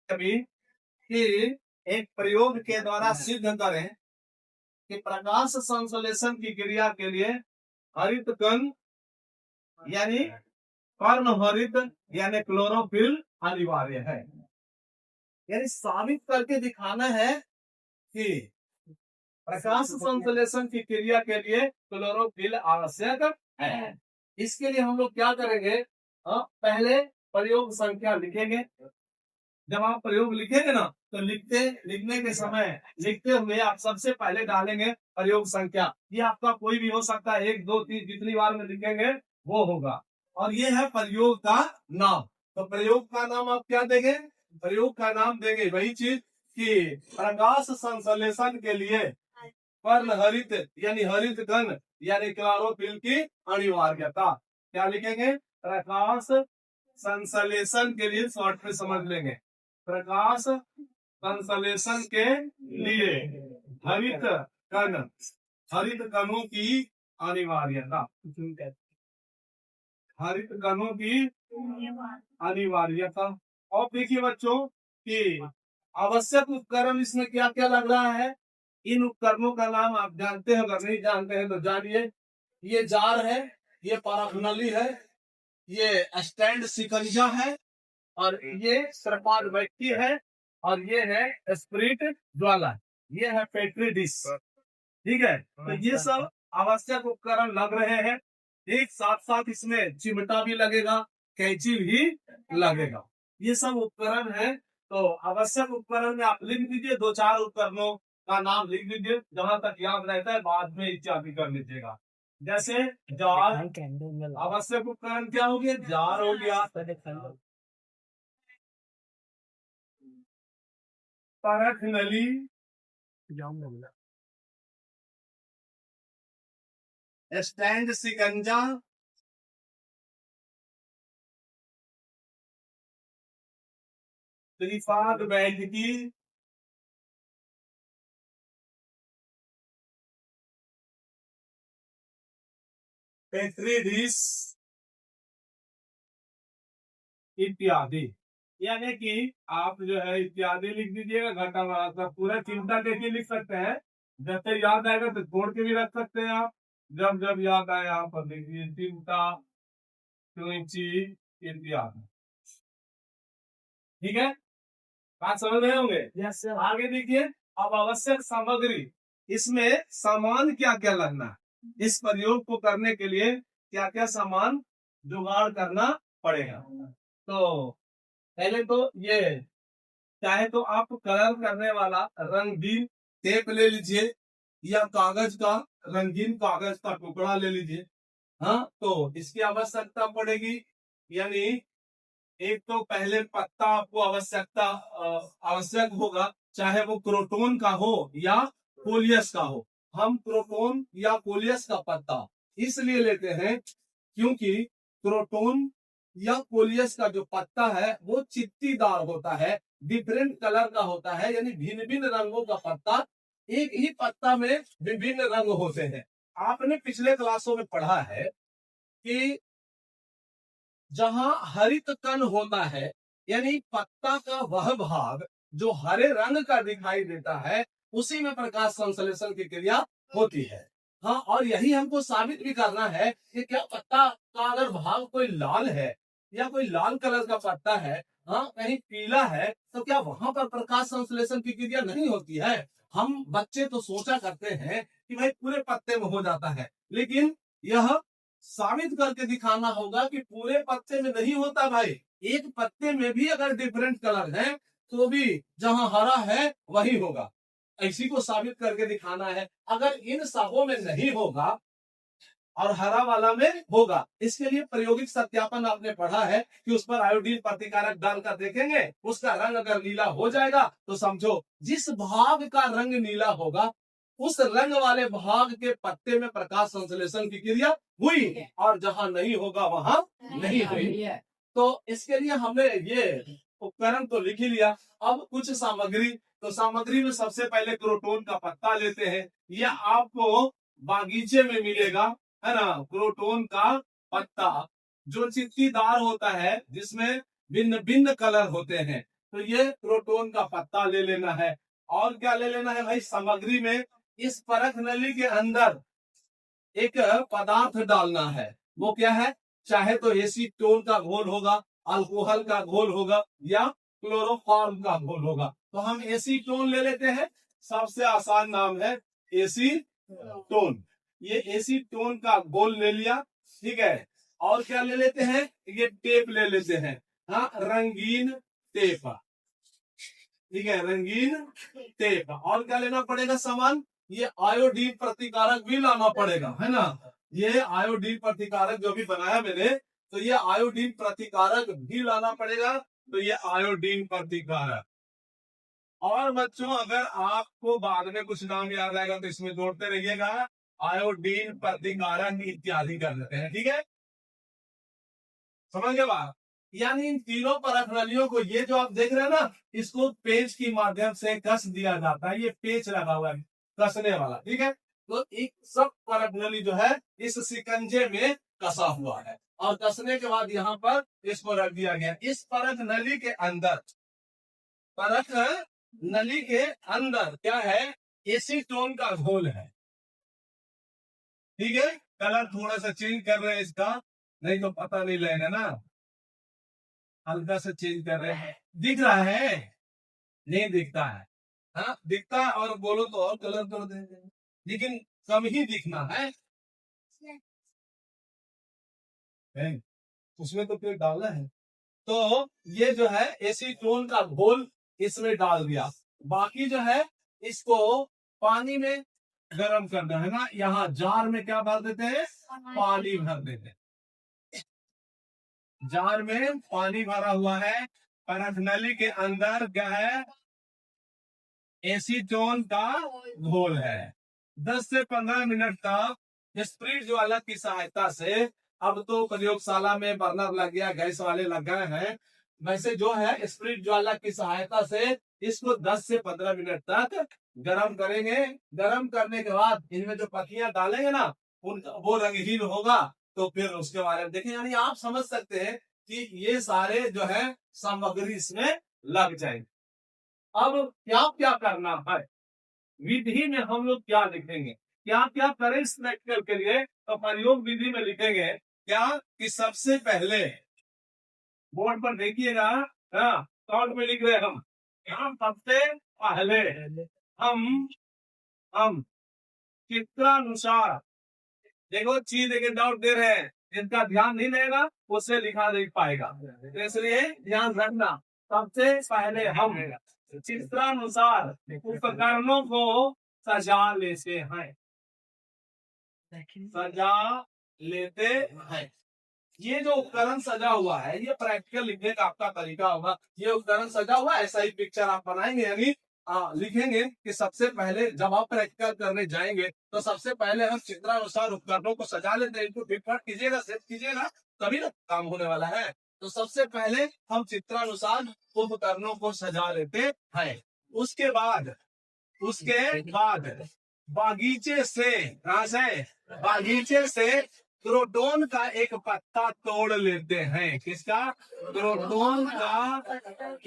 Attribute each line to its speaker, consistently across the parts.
Speaker 1: कभी कि एक प्रयोग के द्वारा सिद्ध करें कि प्रकाश संश्लेषण की क्रिया के लिए हरित कण यानी कर्ण हरित यानी क्लोरोफिल अनिवार्य है। यानी साबित करके दिखाना है कि प्रकाश संश्लेषण की क्रिया के लिए क्लोरोफिल आवश्यक है। इसके लिए हम लोग क्या करेंगे, पहले प्रयोग संख्या लिखेंगे। जब आप प्रयोग लिखेंगे ना तो लिखने के समय लिखते हुए आप सबसे पहले डालेंगे प्रयोग संख्या। ये आपका कोई भी हो सकता है, 1 2 3 जितनी बार में लिखेंगे वो होगा। और ये है प्रयोग का नाम। तो प्रयोग का नाम आप क्या देंगे, प्रयोग का नाम देंगे वही चीज कि प्रकाश संश्लेषण के लिए कर्ण हरित यानी हरित कण यानी क्लोरोफिल की अनिवार्यता। क्या लिखेंगे, प्रकाश संश्लेषण के लिए शॉर्ट में समझ लेंगे, प्रकाश संश्लेषण के लिए हरित कणों की अनिवार्यता, हरित कणों की अनिवार्यता। और देखिए बच्चों कि आवश्यक उपकरण इसमें क्या क्या लग रहा है। इन उपकरणों का नाम आप जानते हैं, अगर नहीं जानते हैं तो जानिए। ये जार है, ये परखनली है, ये स्टैंड शिकंजा है, और ये सरपाद व्यक्ति है, और ये है स्प्रिट ज्वाला, ये है पेट्री डिश। ठीक है, तो ये सब आवश्यक उपकरण लग रहे हैं। एक साथ साथ इसमें चिमटा भी लगेगा, कैंची भी लगेगा। ये सब उपकरण है। तो आवश्यक उपकरण में आप लिख दीजिए, 2 4 उपकरणों का नाम लिख दीजिए, जहां तक याद रहता है बाद में इत्यादि कर लीजिएगा। जैसे जार, आवश्यक उपकरण क्या हो गया, जार हो गया, परखनली, स्टैंड शिकंजा, त्रिपाद बैठकी, पेट्री डिश इत्यादि। यानी कि आप जो है इत्यादि लिख दीजिएगा, घटा बढ़ा पूरा चिंता देखिए लिख सकते हैं। जैसे याद आएगा तो छोड़ के भी रख सकते हैं आप, जब जब याद आए यहाँ पर लिखिए चिंता, कैंची इत्यादि। ठीक है, बात समझ रहे होंगे। Yes sir. आगे देखिए, अब आवश्यक सामग्री, इसमें सामान क्या क्या लगना है, इस प्रयोग को करने के लिए क्या क्या सामान जुगाड़ करना पड़ेगा। तो पहले तो ये, चाहे तो आप कलर करने वाला रंगीन टेप ले लीजिए, या कागज का रंगीन कागज का टुकड़ा ले लीजिए। हाँ, तो इसकी आवश्यकता पड़ेगी। यानी एक तो पहले पत्ता आपको आवश्यक होगा, चाहे वो क्रोटोन का हो या कोलियस का हो। हम क्रोटोन या कोलियस का पत्ता इसलिए लेते हैं क्योंकि क्रोटोन या कोलियस का जो पत्ता है वो चित्तीदार होता है, डिफरेंट कलर का होता है, यानी भिन्न भिन्न रंगों का पत्ता। एक ही पत्ता में विभिन्न रंग होते हैं। आपने पिछले क्लासों में पढ़ा है कि जहां हरित कण होता है, यानी पत्ता का वह भाग जो हरे रंग का दिखाई देता है, उसी में प्रकाश संश्लेषण की क्रिया होती है। हाँ, और यही हमको साबित भी करना है कि क्या पत्ता का अगर भाग कोई लाल है या कोई लाल कलर का पत्ता है, हाँ कहीं पीला है, तो क्या वहां पर प्रकाश संश्लेषण की क्रिया नहीं होती है। हम बच्चे तो सोचा करते हैं कि भाई पूरे पत्ते में हो जाता है, लेकिन यह साबित करके दिखाना होगा कि पूरे पत्ते में नहीं होता भाई। एक पत्ते में भी अगर डिफरेंट कलर है तो भी जहां हरा है वही होगा, इसी को साबित करके दिखाना है। अगर इन सबों में नहीं होगा और हरा वाला में होगा, इसके लिए प्रायोगिक सत्यापन आपने पढ़ा है कि उस पर आयोडीन प्रतिकारक डालकर देखेंगे, उसका रंग अगर नीला हो जाएगा तो समझो जिस भाग का रंग नीला होगा उस रंग वाले भाग के पत्ते में प्रकाश संश्लेषण की क्रिया हुई, और जहां नहीं होगा वहां नहीं हुई। तो इसके लिए हमने ये उपकरण तो लिख ही लिया। अब कुछ सामग्री, तो सामग्री में सबसे पहले क्रोटोन का पत्ता लेते हैं। यह आपको बागीचे में मिलेगा, है ना। क्रोटोन का पत्ता जो चित्तीदार होता है, जिसमें भिन्न भिन्न कलर होते हैं, तो ये प्रोटॉन का पत्ता ले लेना है। और क्या ले लेना है भाई, सामग्री में इस परख नली के अंदर एक पदार्थ डालना है। वो क्या है, चाहे तो एसीटोन का घोल होगा, अल्कोहल का घोल होगा, या क्लोरोफॉर्म का घोल होगा। तो हम एसीटोन ले लेते हैं, सबसे आसान नाम है एसीटोन। ये एसीटोन का घोल ले लिया, ठीक है। और क्या ले लेते हैं, ये टेप ले लेते हैं, हाँ, रंगीन टेप, ठीक है, रंगीन टेप। और क्या लेना पड़ेगा सामान, ये आयोडीन प्रतिकारक भी लाना पड़ेगा, है ना। ये आयोडीन प्रतिकारक जो भी बनाया मैंने, तो ये आयोडीन प्रतिकारक भी लाना पड़ेगा। तो ये आयोडीन प्रतिकारक। और बच्चों अगर आपको बाद में कुछ नाम याद आएगा तो इसमें जोड़ते रहिएगा, आयोडीन प्रतिकारक इत्यादि कर देते हैं, ठीक है, समझ गए बात। यानी इन तीनों परख नलियों को, ये जो आप देख रहे हैं ना, इसको पेच की माध्यम से कस दिया जाता है। ये पेच लगा हुआ है कसने वाला, ठीक है। तो एक सब परख नली जो है इस शिकंजे में कसा हुआ है, और कसने के बाद यहाँ पर इसको रख दिया गया। इस परख नली के अंदर, परख नली के अंदर क्या है, एसीटोन का घोल है, ठीक है। कलर थोड़ा सा चेंज कर रहे हैं इसका, नहीं तो पता नहीं लगेगा ना, हल्का सा चेंज कर रहे हैं। दिख रहा है, नहीं दिखता है, हाँ दिखता है, और बोलो तो और कलर कर देंगे, लेकिन कम ही दिखना है। उसमें तो फिर डालना है। तो ये जो है एसीटोन का घोल इसमें डाल दिया। बाकी जो है इसको पानी में गर्म करना है ना। यहाँ जार में क्या भर देते हैं, पानी भर देते हैं। जार में पानी भरा हुआ है, परख नली के अंदर क्या है, एसीटोन का घोल है। 10 से 15 मिनट तक स्प्रिट ज्वाला की सहायता से, अब तो प्रयोगशाला में बर्नर लग गया, गैस वाले लग गए हैं, वैसे जो है स्प्रिट ज्वाला की सहायता से इसको 10 से 15 मिनट तक गरम करेंगे। गरम करने के बाद इनमें जो पत्तियां डालेंगे ना, उनका वो रंगहीन होगा, तो फिर उसके बारे में देखें। यानी आप समझ सकते हैं कि ये सारे जो है सामग्री इसमें लग जाएंगे। अब क्या क्या करना है, विधि में हम लोग क्या लिखेंगे, क्या क्या करें इस प्रैक्टिकल के लिए, तो प्रयोग विधि में लिखेंगे क्या, कि सबसे पहले बोर्ड पर देखिएगा, हाँ काउंट में लिख रहे हम, सबसे पहले हम चित्रानुसार, देखो चीज देखे डाउट दे रहे हैं, जिनका ध्यान नहीं रहेगा उससे लिखा नहीं पाएगा, तो इसलिए ध्यान रखना। सबसे पहले हम चित्रानुसार उपकरणों को सजा लेते हैं, सजा लेते हैं। ये जो उपकरण सजा हुआ है, ये प्रैक्टिकल लिखने का आपका तरीका होगा। ये उपकरण सजा हुआ है, ऐसा ही पिक्चर आप बनाएंगे, यानी लिखेंगे कि सबसे पहले जब आप प्रैक्टिकल करने जाएंगे तो सबसे पहले हम चित्रानुसार उपकरणों को सजा लेते हैं। इनको फिट कीजिएगा, सेट कीजिएगा, तभी ना काम होने वाला है। तो सबसे पहले हम चित्रानुसार उपकरणों को सजा लेते हैं। उसके बाद बागीचे से, बागीचे से क्रोटोन का एक पत्ता तोड़ लेते हैं। किसका, क्रोटोन का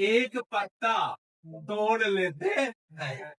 Speaker 1: एक पत्ता तोड़ लेते हैं।